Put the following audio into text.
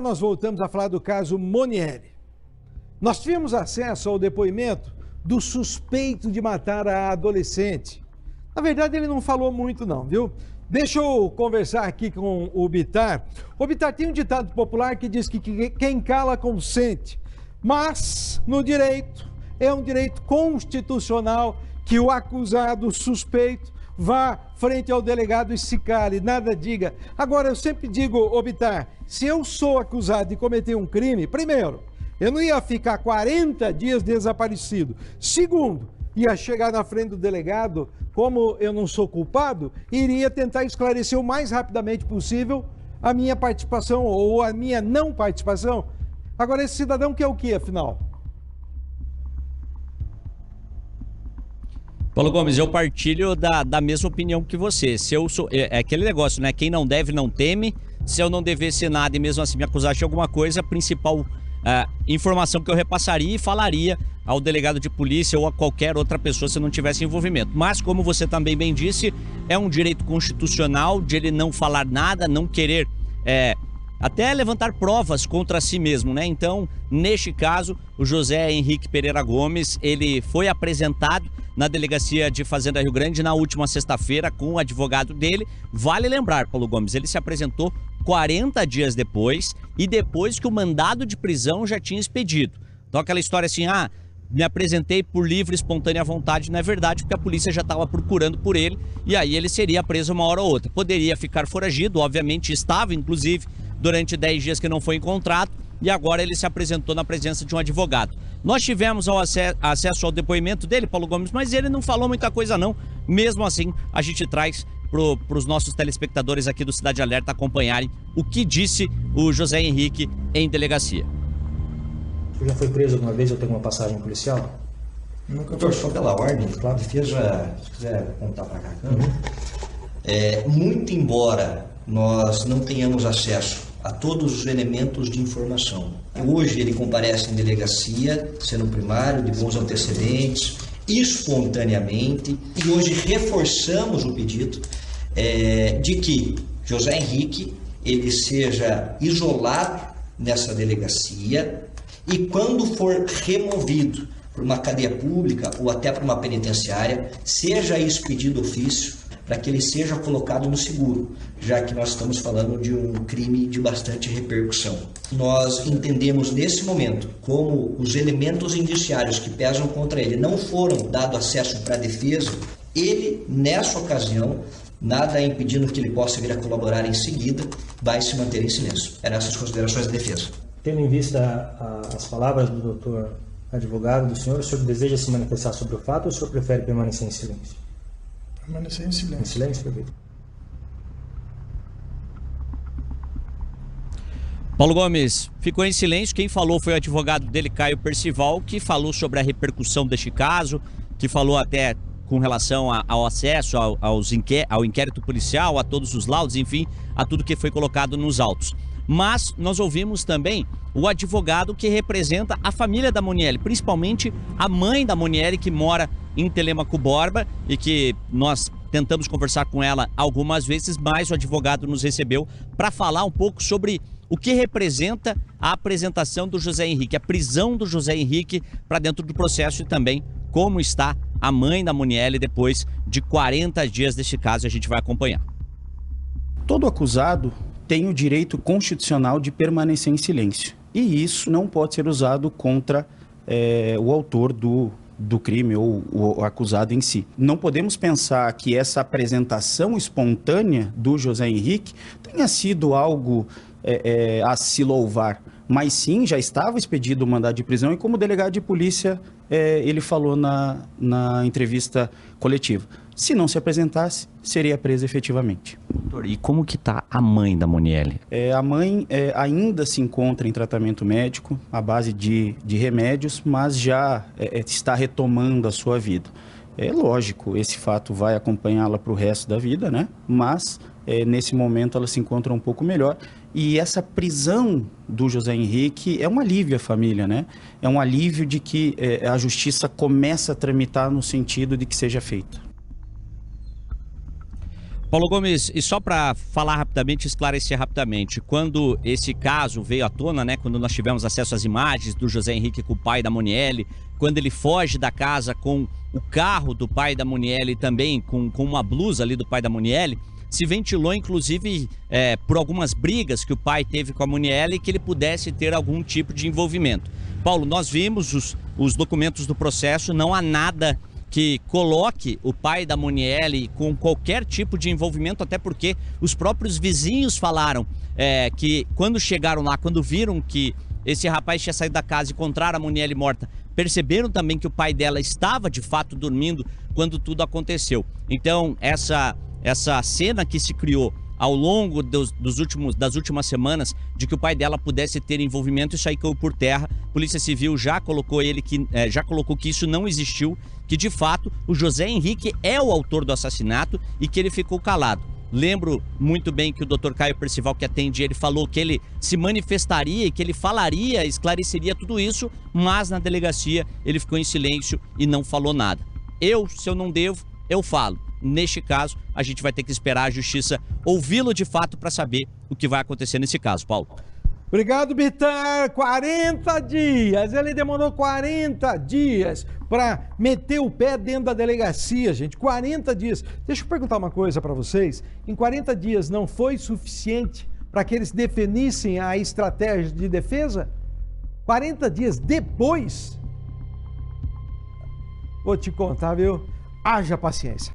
Nós voltamos a falar do caso Monieri. Nós tivemos acesso ao depoimento do suspeito de matar a adolescente. Na verdade, ele não falou muito não, viu? Deixa eu conversar aqui com o Bitar. O Bitar tem um ditado popular que diz que quem cala consente. Mas, no direito, é um direito constitucional que o acusado, o suspeito, vá frente ao delegado e se cale, nada diga. Agora, eu sempre digo, ô Bitar, se eu sou acusado de cometer um crime, primeiro, eu não ia ficar 40 dias desaparecido. Segundo, ia chegar na frente do delegado, como eu não sou culpado, iria tentar esclarecer o mais rapidamente possível a minha participação ou a minha não participação. Agora, esse cidadão quer o quê, afinal? Paulo Gomes, eu partilho da mesma opinião que você. Se eu sou, é aquele negócio, né? Quem não deve, não teme. Se eu não devesse nada e mesmo assim me acusasse de alguma coisa, a principal informação que eu repassaria e falaria ao delegado de polícia ou a qualquer outra pessoa se não tivesse envolvimento. Mas, como você também bem disse, é um direito constitucional de ele não falar nada, não querer até levantar provas contra si mesmo, né? Então, neste caso, o José Henrique Pereira Gomes, ele foi apresentado na Delegacia de Fazenda Rio Grande na última sexta-feira com o advogado dele. Vale lembrar, Paulo Gomes, ele se apresentou 40 dias depois e depois que o mandado de prisão já tinha expedido. Então, aquela história assim, me apresentei por livre e espontânea vontade, não é verdade, porque a polícia já estava procurando por ele e aí ele seria preso uma hora ou outra. Poderia ficar foragido, obviamente estava, inclusive, durante 10 dias que não foi encontrado, e agora ele se apresentou na presença de um advogado. Nós tivemos acesso ao depoimento dele, Paulo Gomes, mas ele não falou muita coisa não. Mesmo assim, a gente traz para os nossos telespectadores aqui do Cidade Alerta acompanharem o que disse o José Henrique em delegacia. Você já foi preso alguma vez ou tem alguma passagem policial? Nunca. Doutor, só pela ordem, claro, defesa, se quiser contar para cá. Muito embora nós não tenhamos acesso a todos os elementos de informação. Hoje ele comparece em delegacia, sendo primário, de bons antecedentes, espontaneamente, e hoje reforçamos o pedido de que José Henrique ele seja isolado nessa delegacia e quando for removido por uma cadeia pública ou até por uma penitenciária, seja expedido ofício para que ele seja colocado no seguro, já que nós estamos falando de um crime de bastante repercussão. Nós entendemos nesse momento, como os elementos indiciários que pesam contra ele não foram dado acesso para a defesa, ele, nessa ocasião, nada impedindo que ele possa vir a colaborar em seguida, vai se manter em silêncio. Eram essas considerações da defesa. Tendo em vista as palavras do doutor advogado do senhor, o senhor deseja se manifestar sobre o fato ou o senhor prefere permanecer em silêncio? Permanecer em silêncio. Em silêncio, perfeito. Paulo Gomes ficou em silêncio. Quem falou foi o advogado dele, Caio Percival, que falou sobre a repercussão deste caso, que falou até com relação ao acesso ao inquérito policial, a todos os laudos, enfim, a tudo que foi colocado nos autos. Mas nós ouvimos também o advogado que representa a família da Monieri, principalmente a mãe da Monieri, que mora em Telêmaco Borba e que nós tentamos conversar com ela algumas vezes, mas o advogado nos recebeu para falar um pouco sobre o que representa a apresentação do José Henrique, a prisão do José Henrique para dentro do processo e também como está a mãe da Monieri depois de 40 dias deste caso. A gente vai acompanhar. Todo acusado tem o direito constitucional de permanecer em silêncio. E isso não pode ser usado contra o autor do crime ou o acusado em si. Não podemos pensar que essa apresentação espontânea do José Henrique tenha sido algo a se louvar, mas sim, já estava expedido o mandado de prisão e como delegado de polícia ele falou na entrevista coletiva. Se não se apresentasse, seria preso efetivamente. Doutor, e como que está a mãe da Monieri? A mãe ainda se encontra em tratamento médico, à base de remédios, mas já está retomando a sua vida. É lógico, esse fato vai acompanhá-la para o resto da vida, né? Mas nesse momento ela se encontra um pouco melhor. E essa prisão do José Henrique é um alívio à família, né? É um alívio de que a justiça começa a tramitar no sentido de que seja feita. Paulo Gomes, e só para falar rapidamente, esclarecer rapidamente, quando esse caso veio à tona, né, quando nós tivemos acesso às imagens do José Henrique com o pai da Moniele, quando ele foge da casa com o carro do pai da Moniele também, com uma blusa ali do pai da Moniele, se ventilou inclusive por algumas brigas que o pai teve com a Moniele, que ele pudesse ter algum tipo de envolvimento. Paulo, nós vimos os documentos do processo, não há nada que coloque o pai da Moniele com qualquer tipo de envolvimento, até porque os próprios vizinhos falaram que quando chegaram lá, quando viram que esse rapaz tinha saído da casa e encontraram a Moniele morta, perceberam também que o pai dela estava de fato dormindo quando tudo aconteceu. Então essa cena que se criou ao longo das últimas semanas de que o pai dela pudesse ter envolvimento, isso aí caiu por terra. A Polícia Civil já colocou que isso não existiu, que de fato o José Henrique é o autor do assassinato e que ele ficou calado. Lembro muito bem que o Dr. Caio Percival, que atende ele, falou que ele se manifestaria e que ele falaria, esclareceria tudo isso, mas na delegacia ele ficou em silêncio e não falou nada. Se eu não devo, eu falo. Neste caso, a gente vai ter que esperar a justiça ouvi-lo de fato para saber o que vai acontecer nesse caso, Paulo. Obrigado, Bitar. 40 dias. Ele demorou 40 dias para meter o pé dentro da delegacia, gente. 40 dias. Deixa eu perguntar uma coisa para vocês. Em 40 dias não foi suficiente para que eles definissem a estratégia de defesa? 40 dias depois? Vou te contar, viu? Haja paciência.